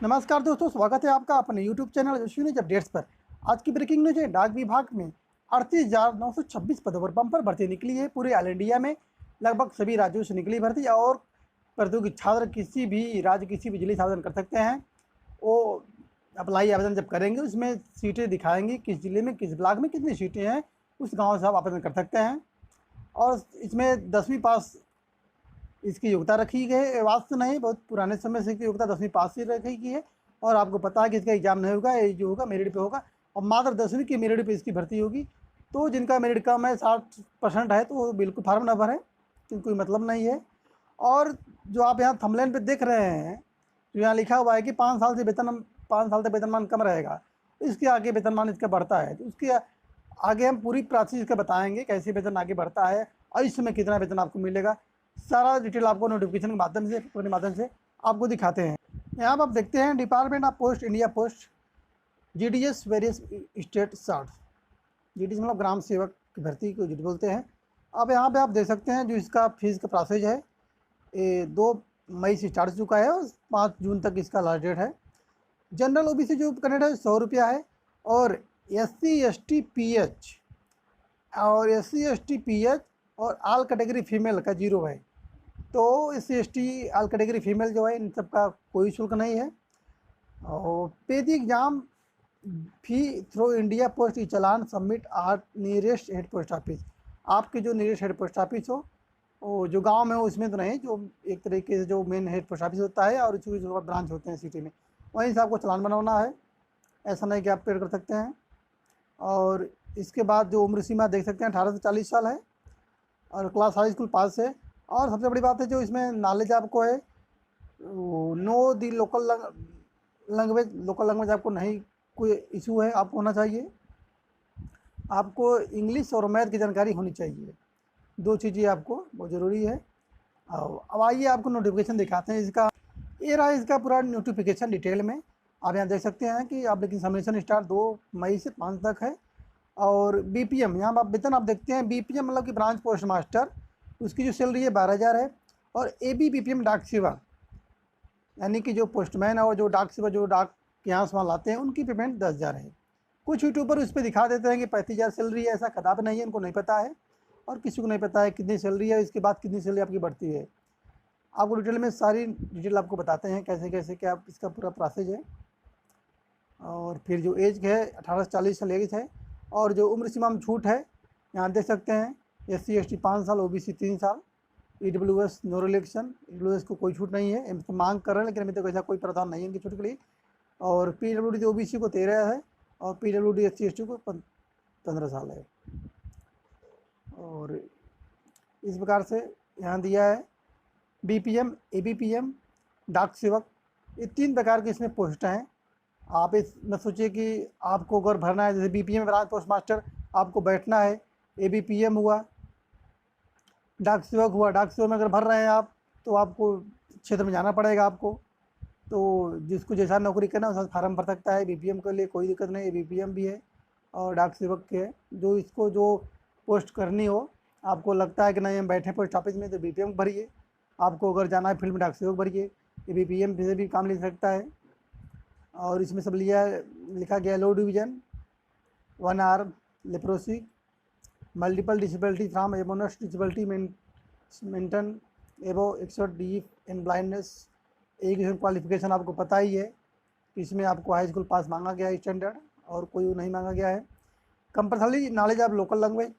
नमस्कार दोस्तों, स्वागत है आपका अपने YouTube चैनल यशस्वी न्यूज अपडेट्स पर। आज की ब्रेकिंग न्यूज है, डाक विभाग में 38,926 पदों पर बम्पर भर्ती निकली है। पूरे ऑल इंडिया में लगभग सभी राज्यों से निकली भर्ती और प्रतियोगी छात्र किसी भी राज्य किसी भी जिले से आवेदन कर सकते हैं। वो अप्लाई आवेदन जब करेंगे उसमें सीटें दिखाएंगी, किस जिले में किस ब्लॉक में कितनी सीटें हैं, उस गाँव से आप आवेदन कर सकते हैं। और इसमें 10वीं पास इसकी योग्यता रखी गई है। वास्तव नहीं, बहुत पुराने समय से इसकी योग्यता 10वीं पास से रखी गई है और आपको पता है कि इसका एग्जाम नहीं होगा, ये जो होगा मेरिट पे होगा और मात्र 10वीं की मेरिट पे इसकी भर्ती होगी। तो जिनका मेरिट कम है, 60% है, तो वो बिल्कुल फार्म न भरें, क्योंकि कोई मतलब नहीं है। और जो आप यहाँ थंबनेल पे देख रहे हैं, तो यहाँ लिखा हुआ है कि 5 साल तक वेतनमान कम रहेगा, इसके आगे वेतनमान इसका बढ़ता है। तो उसके आगे हम पूरी प्रोसेस इसका बताएंगे, कैसे वेतन आगे बढ़ता है और इस समय कितना वेतन आपको मिलेगा। सारा डिटेल आपको नोटिफिकेशन के माध्यम से आपको दिखाते हैं। यहाँ पर आप देखते हैं department of post India post GDS various state short. GDS मतलब ग्राम सेवक की भर्ती को GD बोलते हैं। अब यहाँ पे आप देख सकते हैं जो इसका फीस का प्रोसेस है, ये 2 मई से स्टार्ट हो चुका है और 5 जून तक इसका लास्ट डेट है। जनरल OBC जो कैंडिडेट है 100 रुपया है और SC ST PH और ऑल कैटेगरी फीमेल का 0 है। तो SC ST all category female जो है, इन सब का कोई शुल्क नहीं है। और pay the exam fee through India post e challan submit or nearest head post office. आपके जो नियरेस्ट हेड पोस्ट ऑफिस हो, वो जो गांव में हो उसमें तो नहीं, जो एक तरीके से जो मेन हेड पोस्ट ऑफिस होता है और उसके जो ब्रांच होते हैं सिटी में, वहीं से आपको चालान बनवाना है। ऐसा नहीं कि आप पेड कर सकते हैं। और इसके बाद जो उम्र सीमा देख सकते हैं 18 से 40 साल है और क्लास हाई स्कूल पास है। और सबसे बड़ी बात है जो इसमें नॉलेज आपको है, नो दी लोकल लैंग्वेज आपको नहीं कोई इशू है, आपको होना चाहिए। आपको इंग्लिश और मैथ की जानकारी होनी चाहिए, 2 चीज़ें आपको बहुत ज़रूरी है। और अब आइए आपको नोटिफिकेशन दिखाते हैं इसका। ये रहा इसका पूरा नोटिफिकेशन डिटेल में। आप यहाँ देख सकते हैं कि आप लेकिन सबमिशन स्टार्ट 2 मई से 5 तक है। और BPM यहाँ आप वेतन आप देखते हैं, BPM मतलब कि ब्रांच पोस्ट मास्टर, उसकी जो सैलरी है 12,000 है। और ABBPM डाक सेवा यानी कि जो पोस्टमैन और जो डाक सेवा जो डाक के यहाँ सामान लाते हैं, उनकी पेमेंट 10,000 है। कुछ यूट्यूबर उस पर दिखा देते हैं कि 35,000 सैलरी है, ऐसा कदापि नहीं है, उनको नहीं पता है और किसी को नहीं पता है कितनी सैलरी है, इसके बाद कितनी सैलरी आपकी बढ़ती है। आपको डिटेल में सारी डिटेल आपको बताते हैं कैसे कैसे क्या इसका पूरा प्रोसेस है। और फिर जो एज है 18 से 40 साल एज है। और जो उम्र सीमा में छूट है, यहाँ देख सकते हैं SC ST 5 साल, OBC 3 साल, EWS नो रिलेक्शन, EWS को कोई छूट नहीं है, तो मांग कर रहे हैं लेकिन अभी तक ऐसा कोई प्रावधान नहीं है इनकी छूट के लिए। और PWD OBC को 13 है और PWD SC ST को 15 साल है। और इस प्रकार से यहाँ दिया है BPM ABPM डाक सेवक, ये 3 प्रकार के इसमें पोस्ट हैं। आप इस न सोचिए कि आपको अगर भरना है, जैसे BPM ब्रांच पोस्ट मास्टर आपको बैठना है, ABPM हुआ, डाक सेवक हुआ। डाक सेवक में अगर भर रहे हैं आप तो आपको क्षेत्र में जाना पड़ेगा आपको। तो जिसको जैसा नौकरी करना है वैसा फार्म भर सकता है। BPM के लिए कोई दिक्कत नहीं है, BPM भी है और डाक सेवक के है। जो इसको जो पोस्ट करनी हो, आपको लगता है कि नहीं हम बैठे पोस्ट ऑफिस में, तो BPM भरिए। आपको अगर जाना है फील्ड में, डाक सेवक भरिए, ये BPM से भी काम ले सकता है। और इसमें सब लिखा गया low division, 1 arm leprosy, multiple disability from एबोनस डिसेबिलिटी मेंटेन एबो expert deep in blindness. Education qualification आपको पता ही है कि इसमें आपको हाई स्कूल पास मांगा गया है स्टैंडर्ड, और कोई नहीं मांगा गया है। Compulsory knowledge of local language,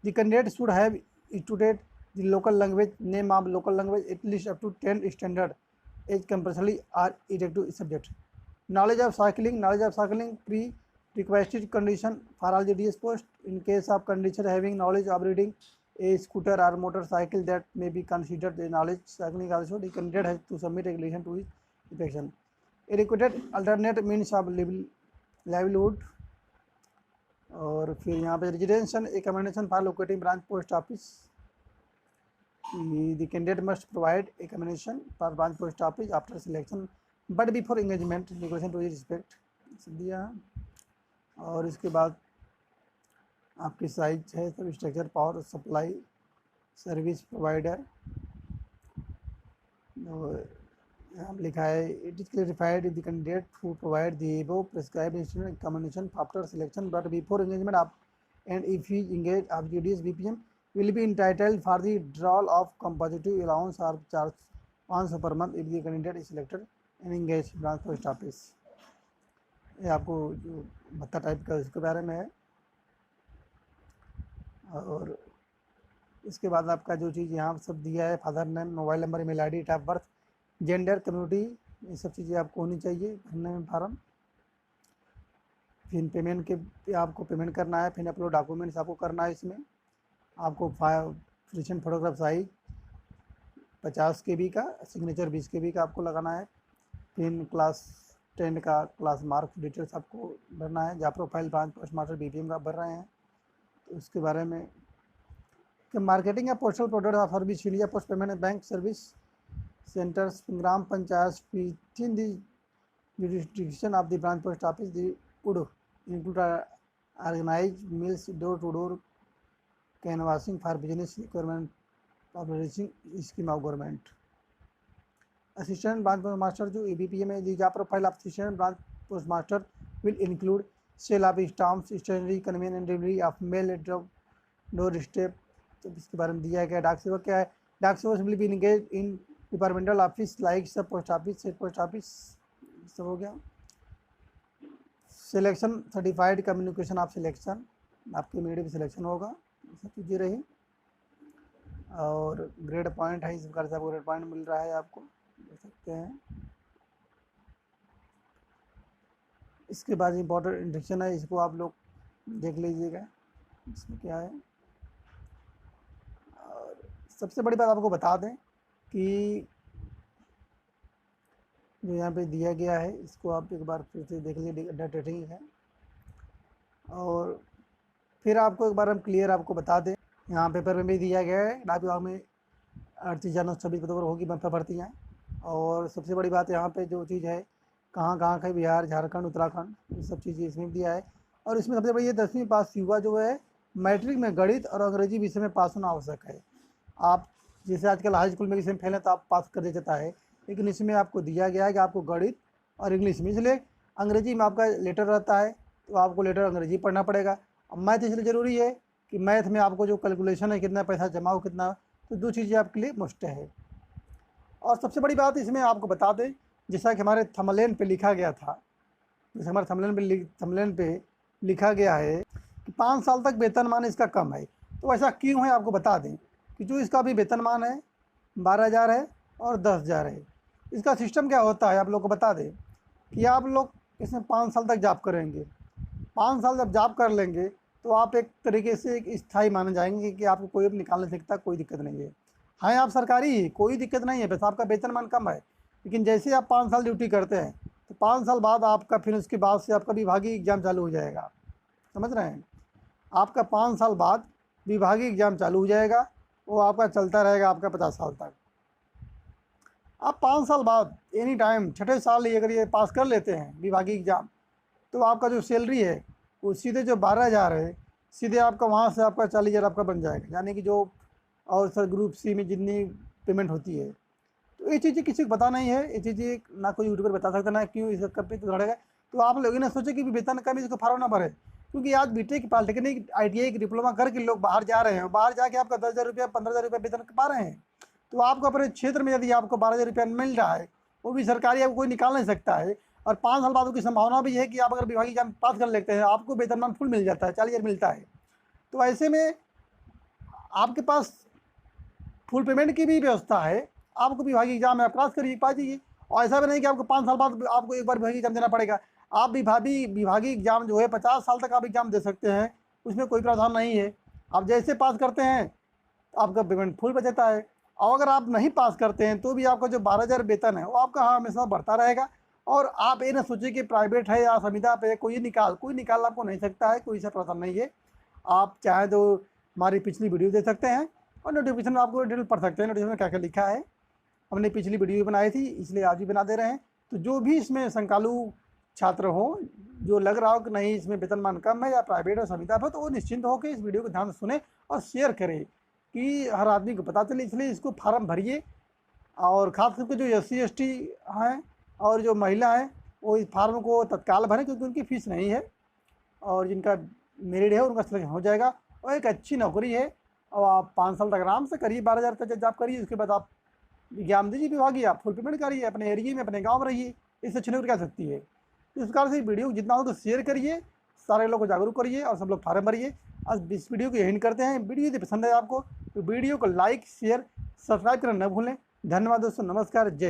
the candidate should have student the local language name of local language at least up to 10 standard as compulsory or elective subject. knowledge of cycling pre requested condition for all GDS post. In case of condition having knowledge of riding a scooter or motorcycle, that may be considered the knowledge cycling also. The candidate has to submit a relation to his profession. A required alternate means of livelihood। और फिर यहाँ पे रेजिडेंशन accommodation for locating branch post office, the candidate must provide accommodation for branch post office after selection but before engagement negotiation to respect दिया। और इसके बाद आपकी साइज है, सब structure, power supply service provider, यहाँ लिखा है it is clarified the candidate who provide the above prescribed instrument communication after selection but before engagement आप and if he engaged of GDS BPM will be entitled for the withdrawal of competitive allowance or charge 500 per month if the candidate is selected and engaged branch post office। ये आपको जो भत्ता type का उसके बारे में है। और इसके बाद आपका जो चीज़ यहाँ सब दिया है, father name, mobile number, email ID, date of birth, gender, community, ये सब चीज़ें आपको होनी चाहिए भरने में फार्म। फिर पेमेंट के आपको पेमेंट करना है, फिर अपलोड डॉक्यूमेंट्स आपको करना है। इसमें आपको रिसेंट फोटोग्राफ साइज 50 KB का, सिग्नेचर 20 KB का आपको लगाना है। फिर क्लास 10 का क्लास मार्क डिटेल्स आपको भरना है। जहाँ profile branch post master BPM का भर रहे हैं तो उसके बारे में कि मार्केटिंग या postal product of service India post payment bank service centres gram panchayat within the jurisdiction of the branch post office the would include organized meals door to door canvassing for business requirement publishing scheme of government। assistant branch post master जो ABPM है, the job profile of assistant branch post master will include sale of stamps, stationery, conveyance and delivery of mail at door step। तो इसके बारे में दिया है। क्या डाक सेवक क्या है? Dak Sevak will be engage in departmental office like sub post office, set post office, सब हो गया। Selection certified communication of selection, आपके मीडिया की सिलेक्शन होगा, सब चीज़ें रही। और ग्रेड पॉइंट है, इस प्रकार से आपको ग्रेड पॉइंट मिल रहा है, आपको देख सकते हैं। इसके बाद इंपॉर्टेंट इंडक्शन है, इसको आप लोग देख लीजिएगा इसमें क्या है। और सबसे बड़ी बात आपको बता दें कि जो यहाँ पे दिया गया है इसको आप एक बार फिर से देख लीजिए, डाटा रेटिंग है। और फिर आपको एक बार हम क्लियर आपको बता दें, यहाँ पेपर में भी दिया गया है डाक विभाग में 38 जनवरी 26 पदों पर होगी बंपर भर्तियाँ। और सबसे बड़ी बात यहाँ पे जो चीज़ है, कहाँ कहाँ का बिहार, झारखंड, उत्तराखंड, ये सब चीज़ें इसमें दिया है। और इसमें सबसे बड़ी ये 10वीं पास युवा जो है मैट्रिक में गणित और अंग्रेजी विषय में पास होना आवश्यक है। आप जैसे आजकल हाई स्कूल में किसी में फेल है तो आप पास कर दिया जाता है, लेकिन इसमें आपको दिया गया है कि आपको गणित और इंग्लिश में, इसलिए अंग्रेजी में आपका लेटर रहता है तो आपको लेटर अंग्रेजी पढ़ना पड़ेगा। अब मैथ इसलिए ज़रूरी है कि मैथ में आपको जो कैलकुलेशन है, कितना पैसा जमा हो कितना, तो दो चीज़ें आपके लिए मस्ट है। और सबसे बड़ी बात इसमें आपको बता दें, जैसा कि हमारे थंबनेल पे लिखा गया था, जैसे हमारे थंबनेल पे लिखा गया है कि 5 साल तक वेतनमान इसका कम है। तो ऐसा क्यों है आपको बता दें कि जो इसका भी वेतनमान है 12,000 है और 10,000 है। इसका सिस्टम क्या होता है आप लोग को बता दें कि आप लोग इसमें 5 साल तक जॉब करेंगे। 5 साल जब जॉब कर लेंगे तो आप एक तरीके से एक स्थायी माने जाएंगे कि आपको कोई भी निकाल नहीं सकता, कोई दिक्कत नहीं है। हाँ, आप सरकारी ही, कोई दिक्कत नहीं है, बस आपका वेतनमान कम है। लेकिन जैसे आप 5 साल ड्यूटी करते हैं तो 5 साल बाद आपका फिर उसके बाद से आपका विभागीय एग्ज़ाम चालू हो जाएगा। समझ रहे हैं? आपका 5 साल बाद विभागीय एग्ज़ाम चालू हो जाएगा, वो आपका चलता रहेगा आपका 50 साल तक। आप 5 साल बाद एनी टाइम 6ठे साल ही अगर ये पास कर लेते हैं विभागीय एग्ज़ाम, तो आपका जो सैलरी है वो सीधे जो 12,000 है, सीधे आपका वहाँ से आपका 40,000 आपका बन जाएगा। यानी कि जो और सर ग्रुप सी में जितनी पेमेंट होती है, तो ये चीज़ें किसी को पता नहीं है। ये चीज़ें ना कोई यूट्यूबर बता सकता, ना क्यों इस कब पे तो लड़ेगा। तो आप लोग ने सोचे कि वेतन कम, इसको फार्म ना भरे, क्योंकि आज बीटेक, पॉलिटेक्निक, ITI की डिप्लोमा करके लोग बाहर जा रहे हैं। बाहर जाके आपका 10,000 रुपया, 15,000 रुपया वेतन पा रहे हैं। तो आपको अपने क्षेत्र में यदि आपको 12,000 रुपया मिल रहा है, वो भी सरकारी, आपको कोई निकाल नहीं सकता है। और 5 साल बाद की संभावना भी है कि आप अगर विभागीय एग्जाम पास कर लेते हैं, आपको वेतनमान फुल मिल जाता है, 40,000 मिलता है। तो ऐसे में आपके पास फुल पेमेंट की भी व्यवस्था है, आपको विभागीय एग्जाम में आप पास करिए, पा जाइए। और ऐसा भी नहीं कि आपको 5 साल बाद आपको एक बार विभागीय एग्जाम देना पड़ेगा। आप विभागीय एग्जाम जो है 50 साल तक आप एग्जाम दे सकते हैं, उसमें कोई प्रावधान नहीं है। आप जैसे पास करते हैं आपका पेमेंट फुल बच जाता है। और अगर आप नहीं पास करते हैं तो भी आपका जो 12,000 वेतन है वो आपका हमेशा बढ़ता रहेगा। और आप ये ना सोचिए कि प्राइवेट है या संविदा पे कोई निकाल आपको नहीं सकता है, कोई सा प्रावधान नहीं है। आप चाहे तो हमारी पिछली वीडियो देख सकते हैं और नोटिफिकेशन में आपको डिटेल पढ़ सकते हैं, नोटिफिकेशन में क्या क्या लिखा है। हमने पिछली वीडियो बनाई थी, इसलिए आज भी बना दे रहे हैं। तो जो भी इसमें संकालू छात्र हो, जो लग रहा हो कि नहीं इसमें वेतनमान कम है या प्राइवेट और संविदा पर, तो वो निश्चिंत होकर इस वीडियो को ध्यान से सुने और शेयर करें कि हर आदमी को पता चले। इसलिए इसको फार्म भरिए और ख़ास करके जो SC ST हैं और जो महिला हैं वो इस फार्म को तत्काल भरें, क्योंकि उनकी फ़ीस नहीं है, और जिनका मेरिट है उनका सिलेक्शन हो जाएगा। और एक अच्छी नौकरी है, और आप 5 साल तक आराम से करिए, 12,000 तक जॉब करिए, उसके बाद आप एग्जाम दीजिए, विभागीय आप फुल पेमेंट करिए, अपने एरिए में अपने गाँव में रहिए। इससे अच्छी नौकरी क्या सकती है। तो इस प्रकार से वीडियो जितना हो तो शेयर करिए, सारे लोग को जागरूक करिए और सब लोग फार्म भरिए। आज इस वीडियो को यहीं करते हैं। वीडियो यदि पसंद है आपको तो वीडियो को लाइक शेयर सब्सक्राइब करना न भूलें। धन्यवाद दोस्तों, नमस्कार, जय।